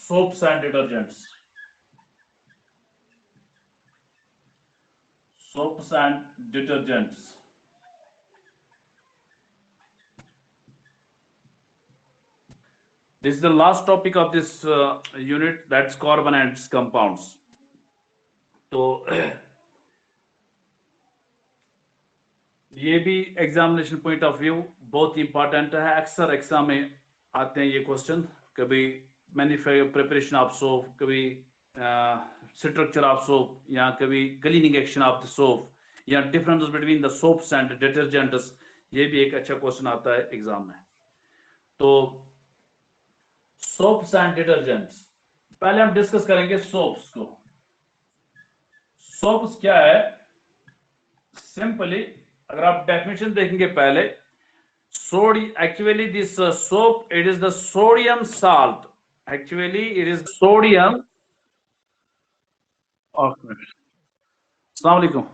soaps and detergents. Soaps and detergents. This is the last topic of this unit, that's carbon and its compounds. तो ये भी examination point of view बहुत important है, अक्सर exam में आते हैं ये क्वेश्चन, कभी प्रिपरेशन ऑफ सोप, कभी स्ट्रक्चर ऑफ सोप, या कभी cleaning action of the soap, या difference between the soaps and detergents, ये भी एक अच्छा क्वेश्चन आता है एग्जाम में। तो सोप्स एंड डिटर्जेंट्स, पहले हम डिस्कस करेंगे सोप्स को। सोप्स क्या है? सिंपली अगर आप डेफिनेशन देखेंगे पहले, actually this soap, it is the sodium salt, actually it is sodium. अस्सलाम वालेकुम।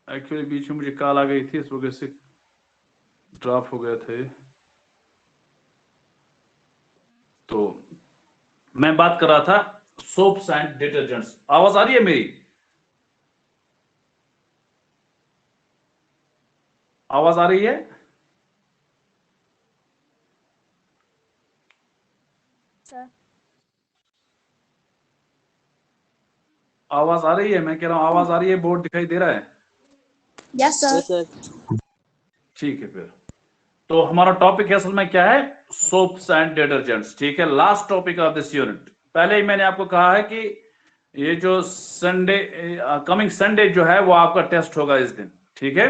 एक्चुअली बीच में मुझे कॉल आ गई थी, इस वजह से ड्रॉप हो गया थे। तो मैं बात कर रहा था सोप्स एंड डिटर्जेंट्स। आवाज आ रही है मेरी? आवाज आ रही है? सर आवाज आ रही है? मैं कह रहा हूं आवाज आ रही है, बोर्ड दिखाई दे रहा है? Yes sir. ठीक है, फिर तो हमारा टॉपिक है असल में क्या है? Soaps and detergents. ठीक है, last topic of this unit. पहले ही मैंने आपको कहा है कि ये जो संडे, कमिंग संडे जो है वो आपका टेस्ट होगा इस दिन। ठीक है,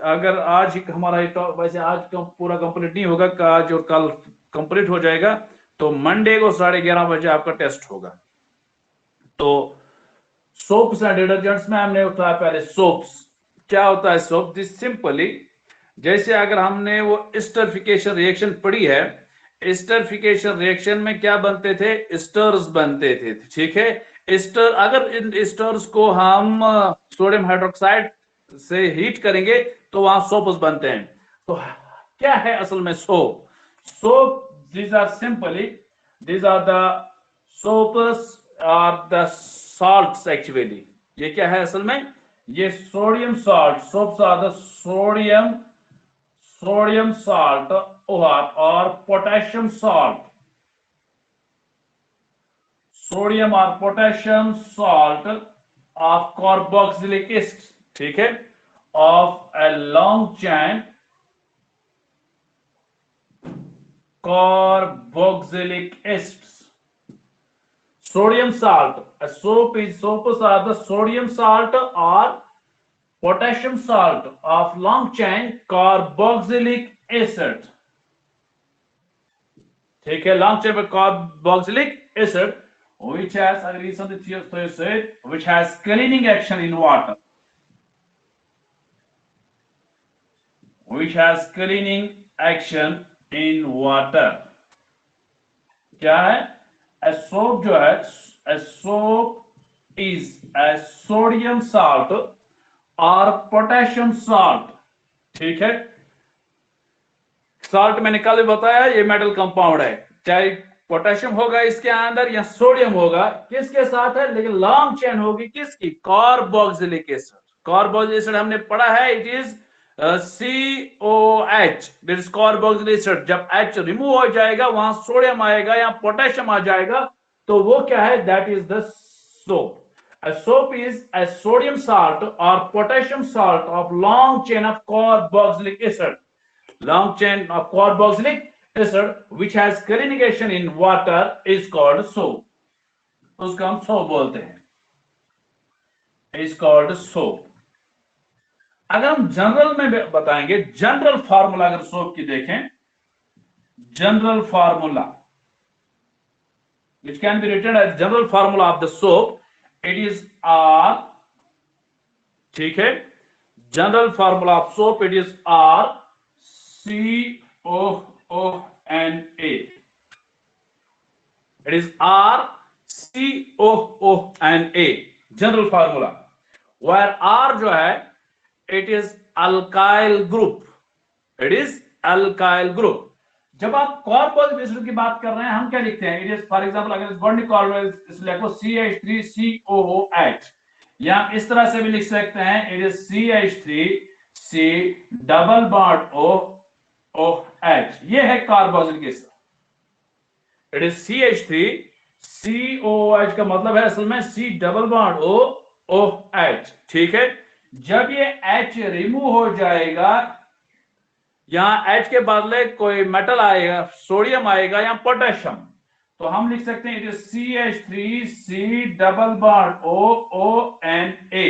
अगर आज हमारा वैसे आज पूरा कंप्लीट नहीं होगा, आज और कल कंप्लीट हो जाएगा, तो मंडे को 11:30 बजे आपका टेस्ट होगा। तो सोप्स एंड डिटर्जेंट्स में हमने उठाया पहले सोप्स। क्या होता है सोप? दिस सिंपली, जैसे अगर हमने वो एस्टरिफिकेशन रिएक्शन पढ़ी है, एस्टरिफिकेशन रिएक्शन में क्या बनते थे? एस्टर्स बनते थे। ठीक है, एस्टर, अगर इन एस्टर्स को हम सोडियम हाइड्रोक्साइड से हीट करेंगे तो वहां सोप्स बनते हैं। तो क्या है असल में soap? Soap, these are simply, these are the soaps are the salts actually। ये क्या है असल में? ये sodium salt, soaps are the sodium salt और पोटेशियम साल्ट, सोडियम और potassium salt of carboxylic acid. ठीक है, of a long chain carboxylic acids। Sodium salt, a soaps are the sodium salt or potassium salt of long chain carboxylic acid। ठीक है, long chain carboxylic acid which has, अगर recently said, which has cleaning action in water, which has cleaning action in water। क्या है? A soap जो है, a soap is a sodium salt or potassium salt। ठीक है, salt मैंने कल बताया ये मेटल कंपाउंड है, चाहे पोटेशियम होगा इसके अंदर या सोडियम होगा, किसके साथ है, लेकिन लॉन्ग चेन होगी किसकी, कार्बोक्सिलिक एसिड। कार्बोक्सिलिक एसिड हमने पढ़ा है, it is COH, this is carboxylic acid. जब H रिमूव हो जाएगा वहां सोडियम आएगा या पोटेशियम आ जाएगा, तो वो क्या है, that is the soap. A soap is a sodium salt or potassium salt of long chain of carboxylic acid. Long chain of carboxylic acid which has chlorination in water is called soap. उसको हम soap बोलते हैं, is called soap. अगर हम general में बताएंगे, general formula अगर soap की देखें, general formula which can be written as general formula of the soap, it is R, ठीक है, general formula of soap it is RCOONA, it is RCOONA, general formula. Where R जो है it is alkyl group, it is alkyl group. जब आप carboxylic acid की बात कर रहे हैं, हम क्या लिखते हैं, इट इज फॉर एग्जांपल अगर इस बॉन्डिंग कार्बोक्सिलिक इसलिए लिखो CH3COOH, या इस तरह से भी लिख सकते हैं, it is CH3C double bond OH, ये है carboxylic acid. It is CH3COOH का मतलब है असल में C डबल बॉन्ड OH, ठीक है। जब ये H रिमूव हो जाएगा, यहां H के बदले कोई मेटल आएगा, सोडियम आएगा या पोटेशियम, तो हम लिख सकते हैं it is CH3C double bond OONA,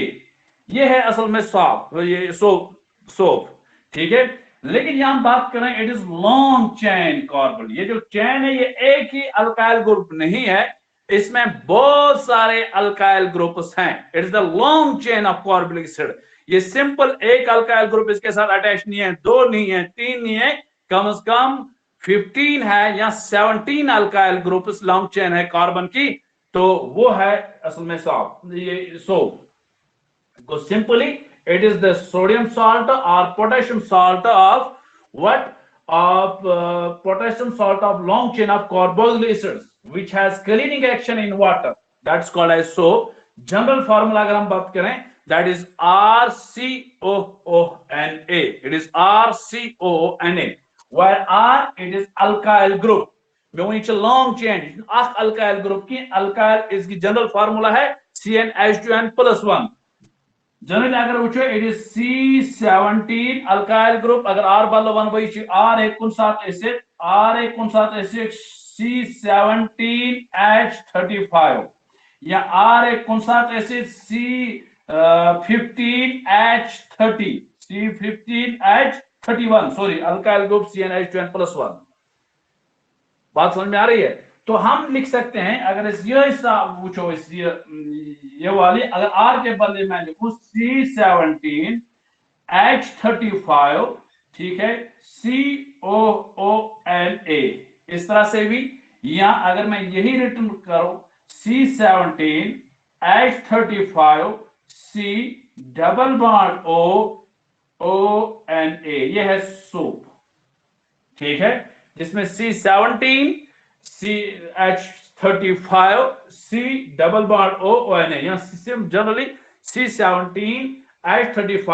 ये है असल में सोप, ये सोप, ठीक है। लेकिन यहां बात करें, it is long chain carbon, ये जो चेन है ये एक ही अल्काइल ग्रुप नहीं है, इसमें बहुत सारे अल्काइल ग्रुप्स हैं। It is the long chain of carbonic acid. ये सिंपल एक अल्काइल ग्रुप इसके साथ अटैच नहीं है, दो नहीं है, तीन नहीं है, कम से कम 15 है या 17 अल्काइल ग्रुप लॉन्ग चेन है कार्बन की, तो वो है असल में सोप। ये सोप को simply it is the sodium salt और potassium salt of what, of potassium salt of long chain of carboxylic acids which has cleaning action in water, that's called as soap. General formula अगर हम बात करें, that is RCOONA, it is RCOONA, where R it is alkyl group, when it's a long chain of alkyl group की alkyl इसकी general formula है CnH2n+1। Generally अगर वो it is C17 alkyl group, अगर R बदलो one वही R1 acid, C17H35 या R1 acid C15H31, sorry alkyl group CnH2n+1। बात समझ में आ रही है? तो हम लिख सकते हैं, अगर पूछो ये वाली, अगर R के बदले मैं लिखूं C17H35, ठीक है, COONA, इस तरह से भी, या अगर मैं यही रिटर्न करूं C17H35 C double bond OONA, ये है सोप, ठीक है, जिसमें C17 CH35 C double bond OONA, या generally C17H35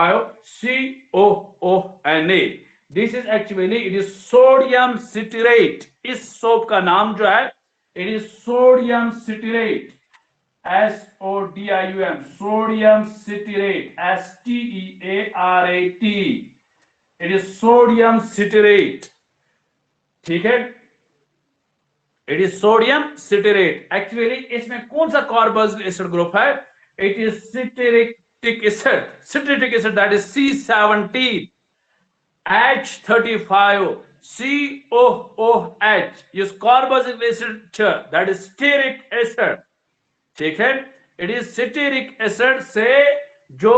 COONA। This is actually it is sodium citrate. इस सोप का नाम जो है it is sodium citrate, SODIUM, sodium citrate, STEARAT, it is sodium citrate, ठीक है, it is sodium citrate. Actually इसमें कौन सा कार्बोक्सिलिक एसिड ग्रुप है, it is citric acid, citric acid, that is C17H35 COOH, इस carboxylic acid that is stearic acid, ठीक है, it is citric acid से जो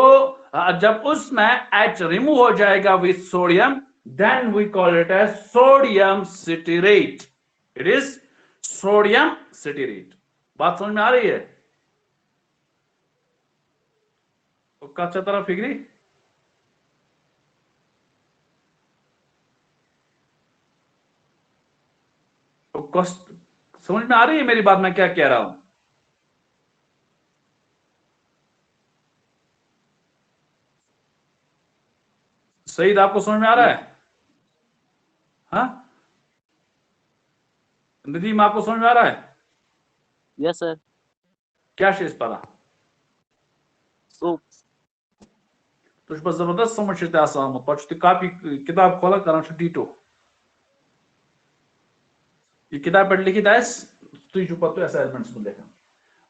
जब उसमें H रिमूव हो जाएगा with sodium, then we call it as sodium citrate, it is sodium citrate. बात समझ में आ रही है? कच्चा तरफ फिक्री समझ में आ रही है मेरी बात, मैं क्या कह रहा हूं? सईद, आपको समझ में आ रहा है? हाँ, नदीम, आपको समझ में आ रहा है? Yes sir. क्या शेष पारा? सोप। तुझ पर जबरदस्त समझ से आसान पे कापी किताब खोला कर डीटो ये किताब पे लिखित तुझ पे असाइनमेंट्स में लिखा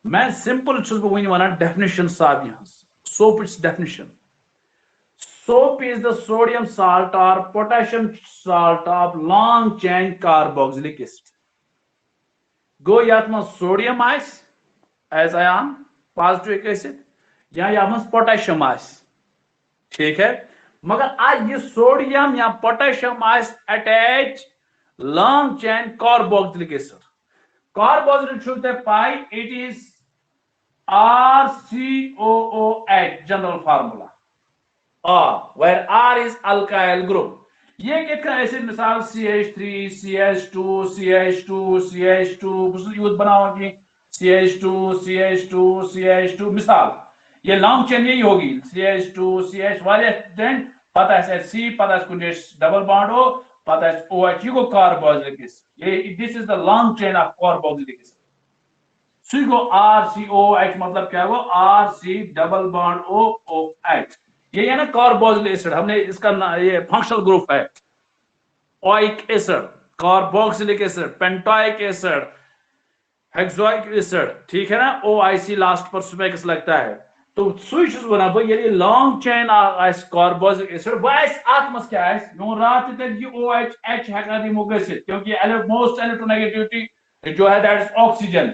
मैं सिंपल वन वन डेफिनेशन साहब यहाँ soap it's definition soap is the sodium salt or potassium salt of long chain carboxylic acid go यात में सोडियम आइस एज आयन पॉजिटिव एसिड या यात में पोटेशियम आइस ठीक है मगर आज ये सोडियम या potassium ice attach long chain carboxylic acid carboxylic should pi it is RCOOH general formula R where R is alkyl group ये कितना एसिड मिसाल CH3 CH2 CH2 CH2 use बनाओगे CH2 CH2 CH2 मिसाल ये long chain यही होगी CH2 CH वाले student पता है C पता है कुछ डबल बॉन्ड हो पता है OH को कार्बोक्सिलिक एसिड ये this is the long chain of carboxylic acid सुगो RCOH मतलब क्या हो RC डबल बॉन्ड OH ये है ना कार्बोक्सिलिक एसिड हमने इसका ये फंक्शनल ग्रुप है oic acid carboxylic acid pentanoic acid hexanoic acid ठीक है ना OIC लास्ट पर सुफिक्स लगता है तो स्विच बना भाई ये लॉन्ग चेन कार्बोक्सिलिक एसिड वाइस आत्मस क्या है नो रात तक ये OH हेका रिमूव गसित क्योंकि मोस्ट इलेक्ट्रोनेगेटिविटी जो है दैट इज ऑक्सीजन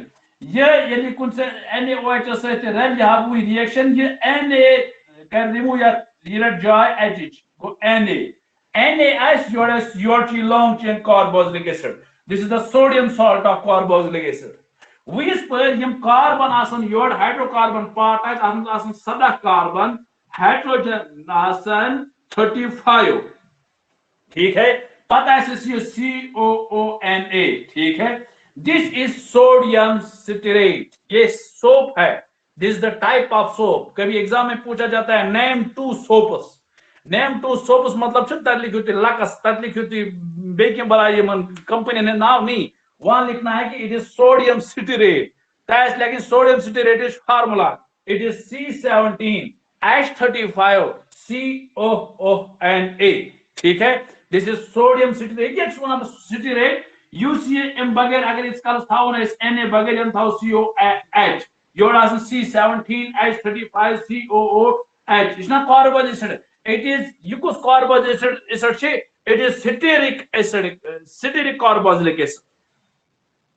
ये कुछ से NaOH से रेल या हुई रिएक्शन ये Na कर रिमूव या लीरट जॉय एच गो NaS your long chain carboxylic acid this is the sodium salt of carboxylic acid वहीस पर यम कार्बन आसन योर हाइड्रोकार्बन पार्ट आसन सदा कार्बन हाइड्रोजन आसन 35 ठीक है पता है COONA ठीक है दिस इज सोडियम सिट्रेट ये सोप है this is the type of soap कभी एग्जाम में पूछा जाता है नेम टू सोप्स मतलब तत लिखी थी लकस तत लिखी थी बेकिंग बड़ा ये कंपनी ने नाम नहीं वहां लिखना है कि it is sodium citrate that's लेकिन sodium citrate is formula it is C17H35 COONA ठीक है दिस इज सोडियम सिट्रेट ये सिट्रेट UCM बगैर अगर इसका थाउन है Na बगैर यन थाउ COH योर आसन C17H35 COOH इस ना कार्बोक्सिलिक एसिड it is युकुस carboxylic acid it is citric carboxylic acid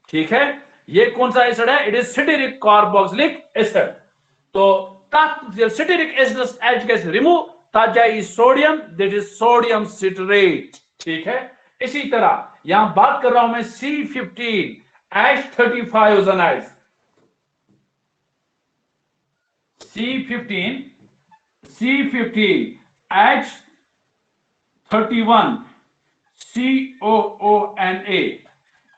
ठीक है ये कौन सा एसिड है it is citric carboxylic acid तो citric acid H gas remove ताजा sodium that is sodium citrate ठीक है इसी तरह यहां बात कर रहा हूं मैं C15H35 एनाइड C15H31 COONA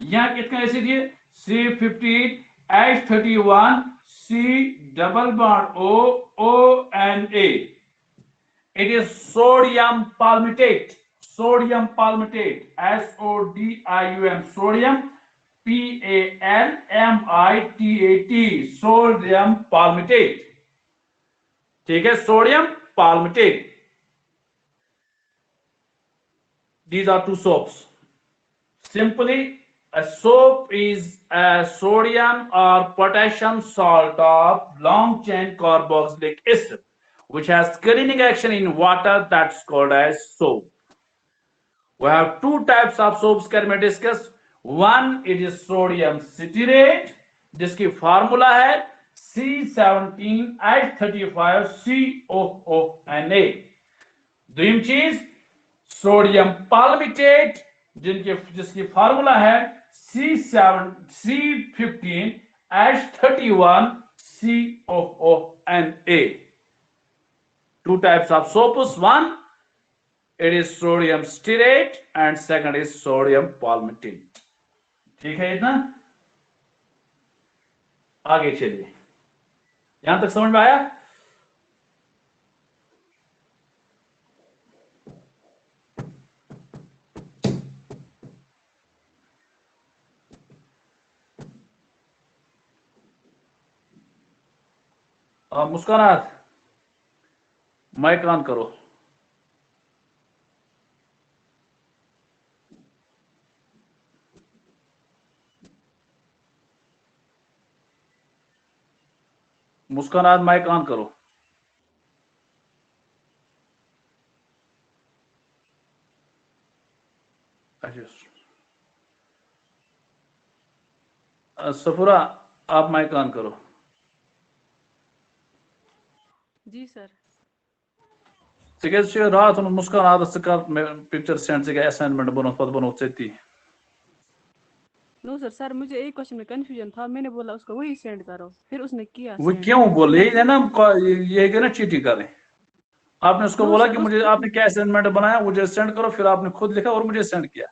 यहां कितना एसिड है C15H31 C double bond ONA it is sodium palmitate sodium sodium PALMITAT sodium palmitate ठीक है sodium palmitate these are two soaps simply a soap is a sodium or potassium salt of long chain carboxylic acid which has cleaning action in water that's called as soap. We have two types of soaps can we discuss. One it is sodium citrate जिसकी formula है C17H35 COONA. दूसरी चीज sodium palmitate जिसकी formula है C15H31 COONA. Two types of soaps. One, it is sodium stearate and second is sodium palmitate. ठीक है इतना आगे चलिए, यहां तक समझ में आया? मुस्कानात, माइक ऑन करो। मुस्कानात, माइक ऑन करो। सफूरा, आप माइक ऑन करो। जी सर। रात मुस्कान पिक्चर सेंड से असाइनमेंट बनो पद बनो ती। नो सर, सर मुझे एक क्वेश्चन में कंफ्यूजन था, मैंने बोला उसको वही सेंड करो, फिर उसने किया वो सेंड। क्यों बोले? ये ना ये है ना चीटिंग करें। आपने उसको बोला कि मुझे आपने क्या असाइनमेंट बनाया मुझे सेंड करो, फिर आपने खुद लिखा और मुझे सेंड किया।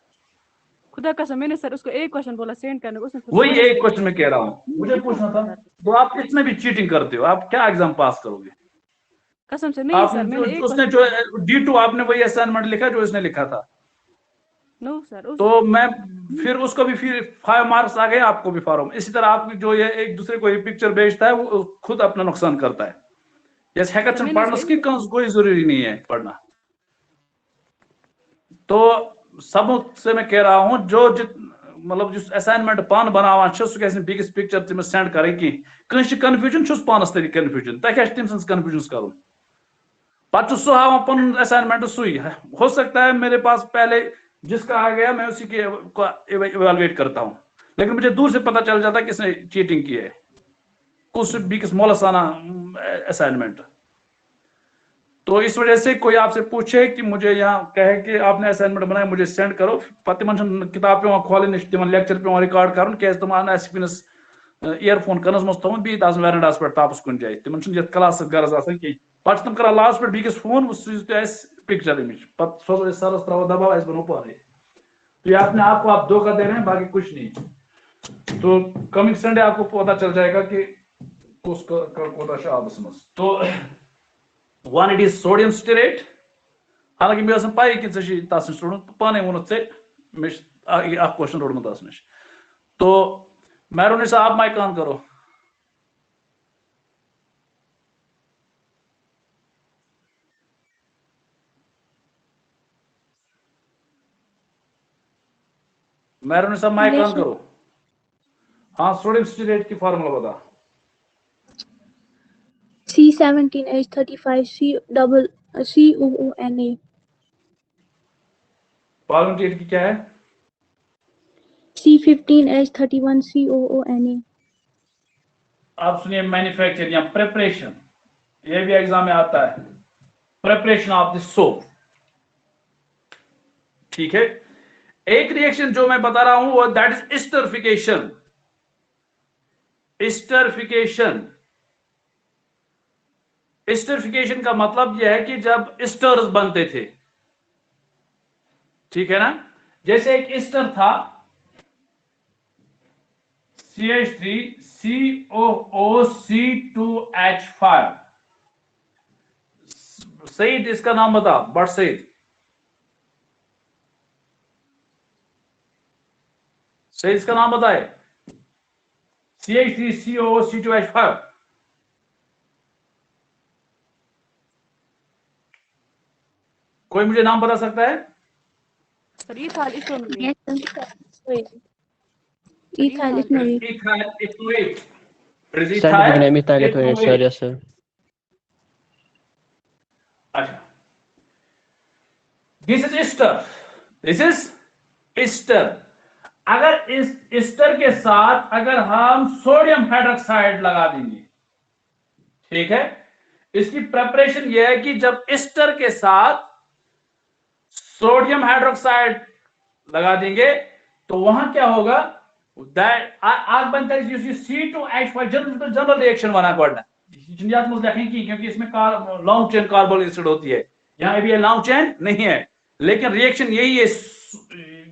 खुदा कसम, मैंने सर उसको एक क्वेश्चन बोला सेंड करने को, उसने वही एक क्वेश्चन में कह रहा हूँ, मुझे पूछना था। तो आप इसमें भी चीटिंग करते हो, आप क्या एग्जाम पास करोगे? कसम से नहीं सर, मैंने एक उसने जो D2 आपने वही असाइनमेंट लिखा जो उसने लिखा था। नो सर, तो मैं फिर उसको भी फिर 5 मार्क्स आ गए, आपको भी फॉर्म। इसी तरह आप जो ये एक दूसरे को पिक्चर भेजता है वो खुद अपना नुकसान करता है। यस हैकर्स पढ़ना की कोई जरूरी नहीं है पढ़ना। तो सब से मैं कह रहा हूं जो मतलब जिस असाइनमेंट पान बनावान बिगिस पिक्चर तमिस सेंड करें कि कन्फ्यूजन पानस तरी कन्फ्यूजन तम सज कन्फ्यूजन कर पा सह हावान पन असाइनमेंट सुई। हो सकता है मेरे पास पहले जिसका आ गया मैं उसी की इवेलुएट करता हूं, लेकिन मुझे दूर से पता चल जाता है किसने चीटिंग की है, कुछ बिगिस मोलसाना असाइनमेंट। तो इस वजह से कोई आपसे पूछे कि मुझे यहाँ कहे कि आपने असाइनमेंट बनाया मुझे सेंड करो, पे किताब पे खोल तम लेक्चर पे रिकॉर्ड कर ईयरफोन कनस मज थोन बी वेरंडास पे तापस कुन जाए तम क्लास गरज कहीं पे तम कर लास्ट पे बिगिस फोन सूझ पिक्चर अमिच पे सोजो सरस त्रो दबाव अस बनो पाने। तो ये अपने आप को आप धोखा दे रहे हैं, बाकी कुछ नहीं। तो कमिंग संडे आपको पता चल जाएगा कि तो one it is sodium stearate. हालांकि मे पाई कि तस नश रोडमुत पाने वोन मे क्वेश्चन रोडमुत तस नश। तो मैरून साहब माइक ऑन करो। मैरून साहब माइक ऑन करो। हाँ, सोडियम स्टेरेट की फार्मूला बता। C17H35COONA। पार्लिमेंट की क्या है? C15H31COONA। आप सुनिए, मैन्युफैक्चर या प्रिपरेशन, ये भी एग्जाम में आता है। प्रिपरेशन ऑफ द सोप, ठीक है। एक रिएक्शन जो मैं बता रहा हूं वो that is esterification. Esterification, esterification का मतलब यह है कि जब एस्टर्स बनते थे, ठीक है ना। जैसे एक एस्टर था CH3COOC2H5। सईद, इसका नाम बता, बट सईद, सईद इसका नाम बताए। CH3COOC2H5। कोई मुझे नाम बता सकता है? सर ये साल इसमें Ethyl isn't Scientific name is ethyl, sir. Yes, sir. अच्छा, this is ester, this is ester. अगर इस एस्टर के साथ अगर हम सोडियम हाइड्रोक्साइड लगा देंगे, ठीक है, इसकी प्रिपरेशन यह है कि जब एस्टर के साथ सोडियम हाइड्रोक्साइड लगा देंगे तो वहां क्या होगा, आग बनता है C2H5 जनरल रिएक्शन बना पड़ना लिखें क्योंकि इसमें लॉन्ग चेन कार्बोनिल एसिड होती है, यहां अभी लॉन्ग चेन नहीं है, लेकिन रिएक्शन यही है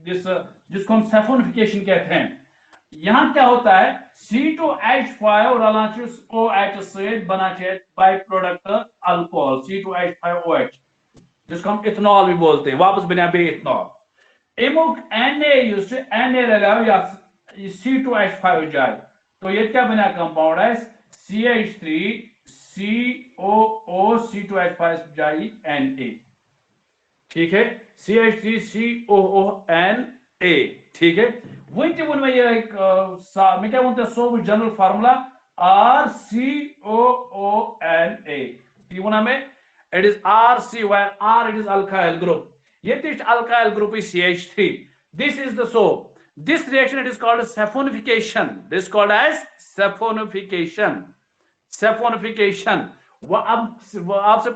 जिसको हम सैफोनिफिकेशन कहते हैं। यहाँ क्या होता है, C2H5 रलान OH से बना बाई प्रोडक्ट अल्कोहल C2H5OH, जिसको हम इथेनॉल भी बोलते हैं, वापस बना बे इथेनॉल। अमुक Na लगाओ या C2H5 जाए, तो ये क्या बना कंपाउंड है, CH3COO C2H5 जाई Na, ठीक है, CH3COONA, ठीक है। वही वो मैं ये एक मैं क्या बोलते हैं सो जनरल फार्मूला RCOONA, वो में it is RC, where R it is alkyl group, yet it alkyl group is CH3. This is the soap. This reaction it is called saponification. This is called as saponification. Saponification. अब आपसे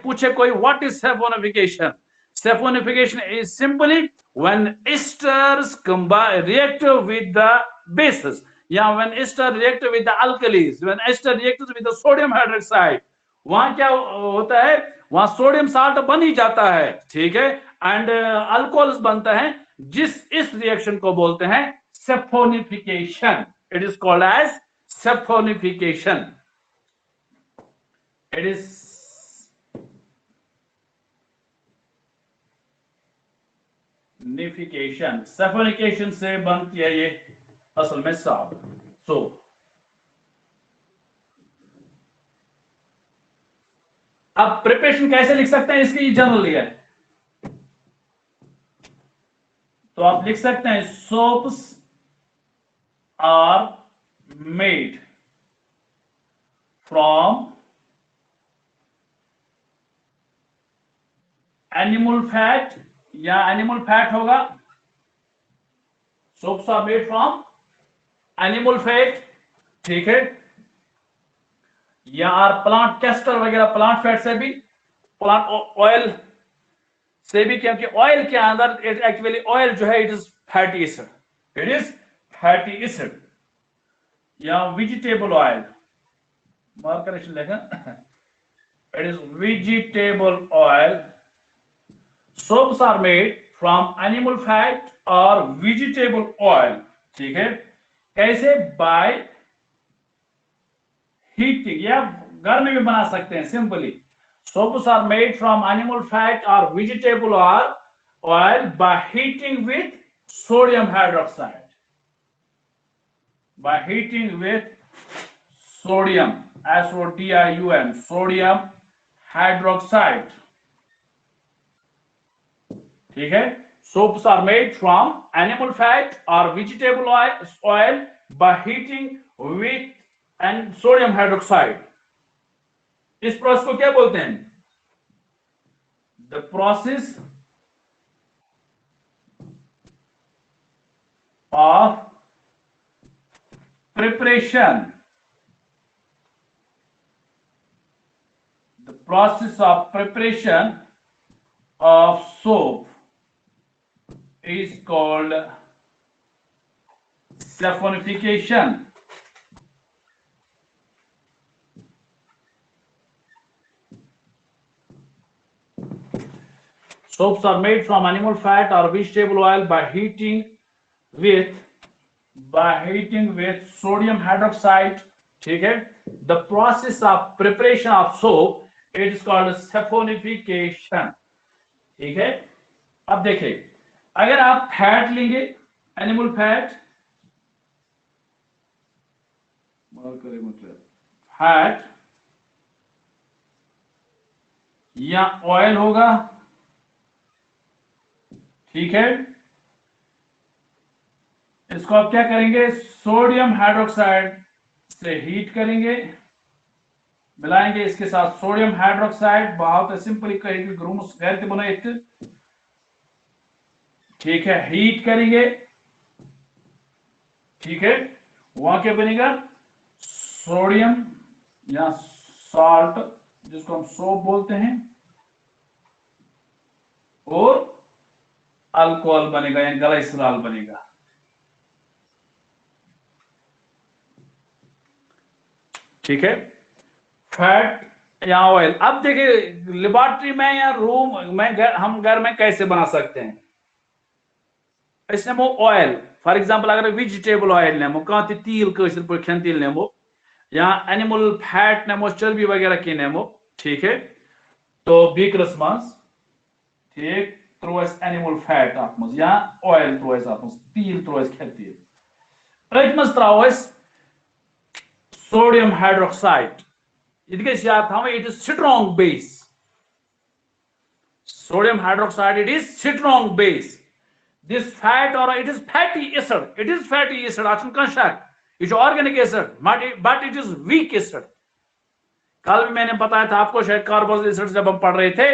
पूछे कोई what is saponification? Saponification is simply when esters combine react with the bases. Yeah, when ester react with the alkalis, when ester reacts with the sodium hydroxide, वहां क्या होता है, वहां sodium salt बन ही जाता है, ठीक है, एंड अल्कोहल्स बनता है, इस रिएक्शन को बोलते हैं saponification. It is called as saponification. It is निफिकेशन, सेफोनिकेशन से बनती है ये असल में साब। सो अब प्रिपरेशन कैसे लिख सकते हैं इसकी, जनरली है, तो आप लिख सकते हैं soaps are made from animal fat, या एनिमल फैट होगा, soaps are made from animal fat, ठीक है, या प्लांट कैस्टर वगैरह, प्लांट फैट से भी, प्लांट ऑयल से भी, क्योंकि ऑयल के अंदर एक्चुअली ऑयल जो है it is fatty acid, it is fatty acid, या वेजिटेबल ऑयल, मार्कर लिखा, it is vegetable oil. Soaps are made from animal fat और वेजिटेबल ऑयल, ठीक है, कैसे, बाय हीटिंग, या घर में भी बना सकते हैं simply, soaps are made from animal fat or vegetable oil by heating with sodium hydroxide, by heating with sodium, SODIUM, sodium hydroxide, ठीक है। soaps are made from animal fat or vegetable oil by heating with and sodium hydroxide। इस process को क्या बोलते हैं, the process of preparation, the process of preparation of soap is called saponification। Soaps are made from animal fat or vegetable oil by heating with sodium hydroxide, ठीक है। The process of preparation of soap it is called saponification, ठीक है। अब देखिए, अगर आप fat लेंगे, animal fat, मतलब फैट या ऑयल होगा, ठीक है, इसको आप क्या करेंगे, सोडियम हाइड्रोक्साइड से हीट करेंगे, मिलाएंगे इसके साथ सोडियम हाइड्रोक्साइड, बहुत सिंपली कहेंगे ग्रूम्स गैर बनाए, ठीक है, हीट करेंगे, ठीक है, वहां क्या बनेगा, सोडियम या सॉल्ट, जिसको हम सोप बोलते हैं, और अल्कोहल बनेगा या ग्लाइसरॉल बनेगा, ठीक है, फैट या ऑयल। अब देखिए लेबोरेटरी में या रूम में हम घर में कैसे बना सकते हैं, इसमें वो ऑयल, फॉर एग्जांपल अगर वेजिटेबल ऑयल नेमो कह तील कशर पे खेन तिल नेमो या एनिमल फैट नेमो चर्बी वगैरह की नेमो ठीक है तो बीकरस मज ठीक त्रोस एनिमल फैट अत मज या ऑयल त्रोस अत मज तील त्रोस खेन तिल अथ मज त्रोस sodium hydroxide it gets yaad thaw it is strong base sodium hydroxide it is strong base this fat or it is fatty acid kan shak it is organic acid but it is weak acid कल भी मैंने बताया था आपको शायद carboxylic acid जब हम पढ़ रहे थे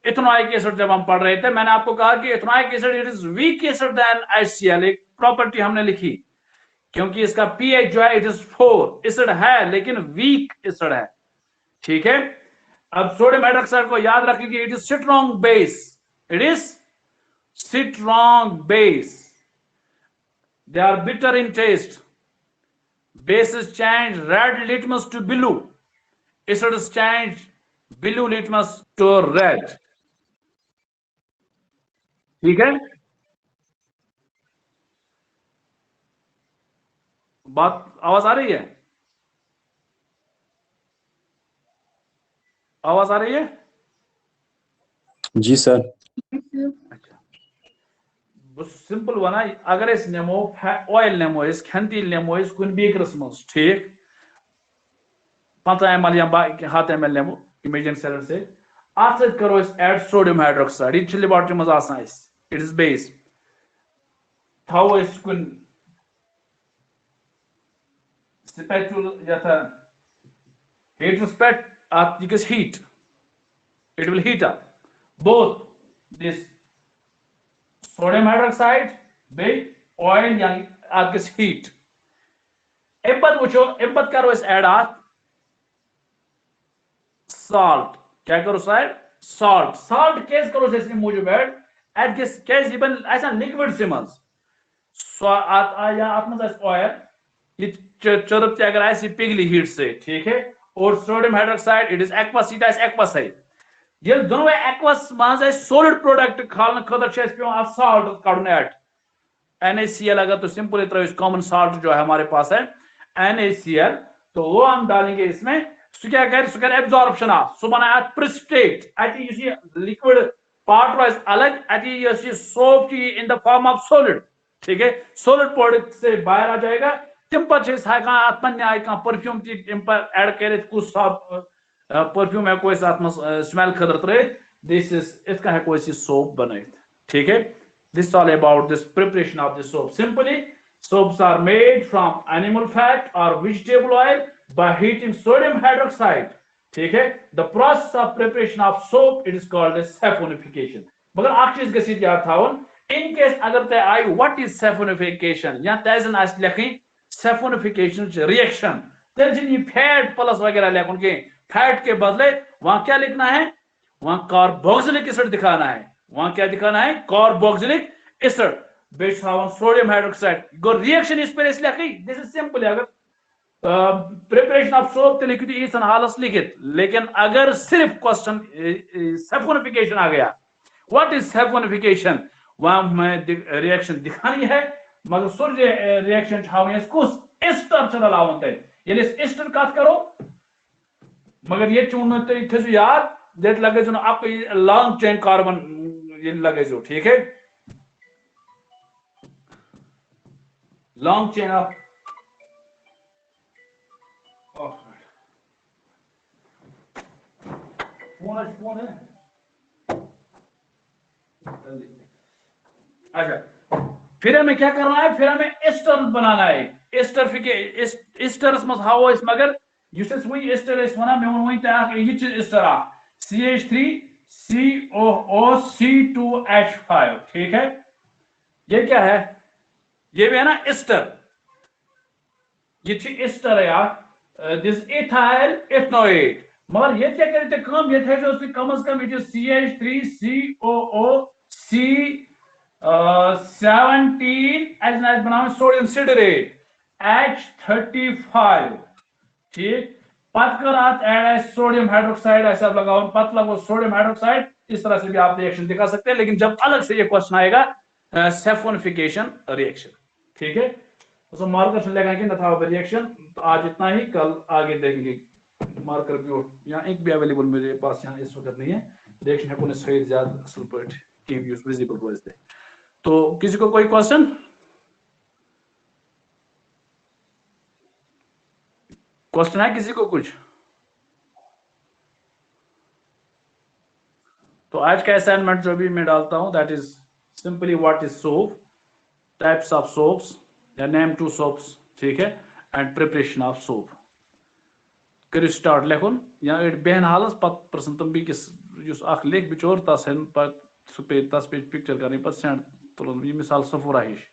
इथेनोइक एसिड जब हम पढ़ रहे थे मैंने आपको कहा कि ethanoic acid it is weak acid then HCl एक प्रॉपर्टी हमने लिखी क्योंकि इसका pH जो है इट इज 4 एसिड है लेकिन वीक एसिड है ठीक है अब सोडियम हाइड्रोक्साइड को याद रखिए it is strong base they are bitter in taste bases change red litmus to blue acids change blue litmus to red ठीक है बात आवाज आ रही है आवाज आ रही है जी सर अच्छा बस सिंपल वना अगर इस नेमो ऑयल नेमो इस खंतील नेमो इस कुन बीकरस मज ठीक 50 ml या 100 ml नेमो इमेजिन सैलड से आत करो इस ऐड सोडियम हाइड्रोक्साइड ये लेबोरेटरी मज आसान इट इज बेस थाओ इस कुन spatula yatha heat spat at because heat it will heat up both this sodium hydroxide by oil yang at this heat एम्पत करो इस ऐड at salt क्या करो side salt case करो इसमें मौजूद add at this case even ऐसा liquid सिमल्स so at मज oil ये चरब अगर ऐसी पिघली हीट से ठीक है और sodium hydroxide it is aqueous it is aqueous है ये दोनों एक्वस मज सॉलिड प्रोडक्ट खालने खतर पे साल्ट कड़न ऐड NaCl अगर तो सिंपली तरह कॉमन साल्ट जो है हमारे पास है NaCl तो वो हम डालेंगे इसमें क्या कर एब्जॉर्प्शन सो बना प्रेसिपिटेट लिक्विड पार्ट वाइज अलग सोप की in the form of solid ठीक है सॉलिड प्रोडक्ट से बाहर आ जाएगा तम पे परफ्यूम ऐड कर परफ्यूम हेको स्मेल खतर त्रत दिस इज इसका हेको सोप बनाइथ ठीक है this all about this preparation of this soap simply soaps are made from animal fat और vegetable oil by heating sodium hydroxide ठीक है the process of preparation of soap it is called as saponification मगर अख चीज गसित याद थावन in case अगर तय आई व्हाट इज सैफोनिफिकेशन या तजन आस लेखी सैफोनिफिकेशन रिएक्शन तेल फैट प्लस वगैरह लिखुन के फैट के बदले वहां क्या लिखना है वहां कार्बोक्सिलिक एसिड दिखाना है वहां क्या दिखाना है carboxylic acid base sodium hydroxide गो रिएक्शन इस पर लिखी दिस इज सिंपल अगर प्रिपरेशन ऑफ सोप तो लिखी थी ईसन हालस लिखित लेकिन अगर सिर्फ क्वेश्चन सैफोनिफिकेशन आ गया व्हाट इज सैफोनिफिकेशन वहां में रिएक्शन दिखानी है मगर सुर रिएक्शन कुछ एस्टर चलावन तल एस्टर कत करो मगर ये चुन थो याद ये लगे आपको लॉन्ग चेन कार्बन ये लगे ठीक है लॉन्ग चेन ऑफ फोन है अच्छा फिर हमें क्या करना है फिर हमें एस्टर बनाना है एस्टर हाव मगर वही एस्टर वन मे वो ये एस्टर CH3COO2H5 ठीक है ये क्या है ये भी है ना एस्टर ये एस्टर है यार दिस इथाइल एथनोएट मगर ये क्या करते कम ये थे कम अज कम इट इज CH3COOC 17 बनाओ सोडियम सिडरेट H35 ठीक पत कर ऐड सोडियम हाइड्रोक्साइड ऐसा लगाओ पत लगो सोडियम हाइड्रोक्साइड इस तरह से भी आप रिएक्शन दिखा सकते हैं लेकिन जब अलग से ये क्वेश्चन आएगा सैफोनिफिकेशन रिएक्शन ठीक है, उसको मार्कर से लगाएंगे ना था रिएक्शन। तो आज इतना ही, कल आगे देखेंगे। मार्कर भी यहाँ एक भी अवेलेबल मेरे पास यहाँ इस वक्त नहीं है, रिएक्शन है कोने सही ज्यादा असल पर टीम यूज विजिबल वॉइस दे। तो किसी को कोई क्वेश्चन? क्वेश्चन है किसी को कुछ? तो आज का असाइनमेंट जो भी मैं डालता हूं that is simply what is soap, types of soaps या नेम टू सोप्स, ठीक है, एंड प्रिपरेशन ऑफ सोप। करो स्टार्ट लेखुन या बेहन हालस पत प्रसन तुम बिकिस युस अख लेख बिचोर तस हेन पत सु पे तस पे पिक्चर करने पत सेंड तुलन ये मिसाल सफुरा हिश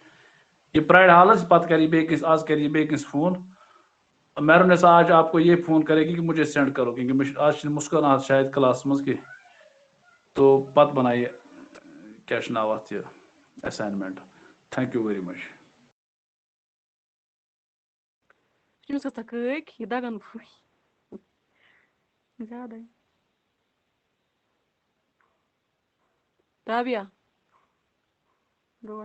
ये प्राइड हालस पत करी बेकिस आज करी बेकिस फोन मैरून ऐसा आज आपको ये फोन करेगी कि मुझे सेंड करो, क्योंकि आज मुस्कान आज शायद क्लास मज की, तो पत बनाइए क्या नाव अथ assignment. Thank you very much. Şimdi sakık, hidagan fui. ज्यादा है। Rabia. Ro